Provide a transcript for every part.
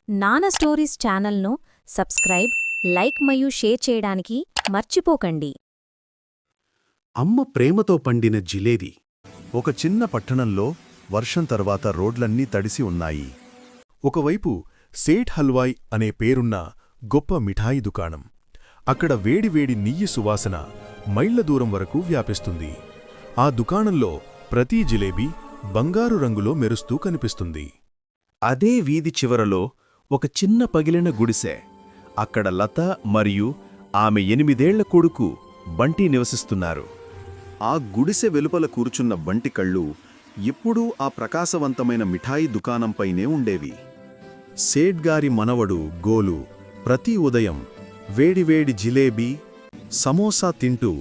నాన్న స్టోరీస్ ఛానల్ను subscribe, like మరియు షేర్ చేయడానికి మర్చిపోకండి. అమ్మ ప్రేమతో పండిన జిలేబీ. ఒక చిన్న పట్టణంలో వర్షం తర్వాత రోడ్లన్నీ తడిసి ఉన్నాయి. ఒకవైపు సేఠ్ హల్వాయ్ అనే పేరున్న గొప్ప మిఠాయి దుకాణం. అక్కడ వేడివేడి నెయ్యి సువాసన మైళ్ల దూరం వరకు వ్యాపిస్తుంది. ఆ దుకాణంలో ప్రతి జిలేబీ బంగారు రంగులో మెరుస్తూ కనిపిస్తుంది. అదే వీధి చివరలో ఒక చిన్న పగిలిన గుడిసె. అక్కడ లత మరియు ఆమె 8 ఏళ్ల కొడుకు బంటి నివసిస్తున్నారు. ఆ గుడిసె వెలుపల కూర్చున్న బంటి కళ్ళు ఎప్పుడూ ఆ ప్రకాశవంతమైన మిఠాయి దుకాణంపైనే ఉండేవి. సేట్గారి మనవడు గోలు ప్రతి ఉదయం వేడివేడి జిలేబీ, సమోసా తింటూ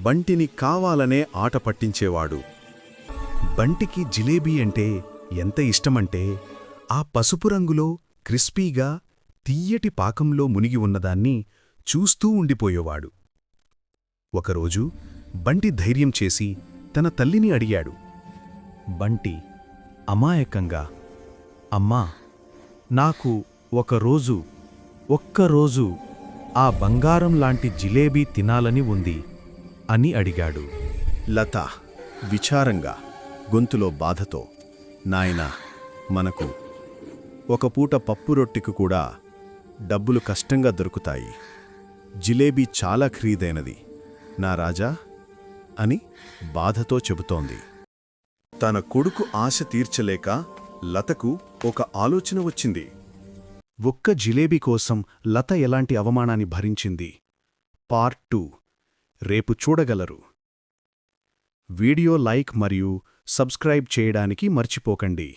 బంటిని కావాలనే ఆట పట్టించేవాడు. బంటికి జిలేబీ అంటే ఎంత ఇష్టమంటే ఆ పసుపు రంగులో క్రిస్పీగా తియ్యటి పాకంలో మునిగి ఉన్నదాన్ని చూస్తూ ఉండిపోయేవాడు. ఒకరోజు బంటి ధైర్యం చేసి తన తల్లిని అడిగాడు. బంటి అమాయకంగా, అమ్మా, నాకు ఒక్కరోజు ఆ బంగారం లాంటి జిలేబీ తినాలని ఉంది అని అడిగాడు. లత విచారంగా, గొంతులో బాధతో, నాయనా, మనకు ఒక పూట పప్పు రొట్టెకు కూడా డబ్బులు కష్టంగా దొరుకుతాయి. జిలేబీ చాలా ఖరీదైనది నా రాజా అని బాధతో చెబుతోంది. తన కొడుకు ఆశ తీర్చలేక లతకు ఒక ఆలోచన వచ్చింది. ఒక్క జిలేబీ కోసం లత ఎలాంటి అవమానాన్ని భరించింది. పార్ట్ 2 రేపు చూడగలరు. వీడియో లైక్ మరియు సబ్స్క్రైబ్ చేయడానికి మర్చిపోకండి.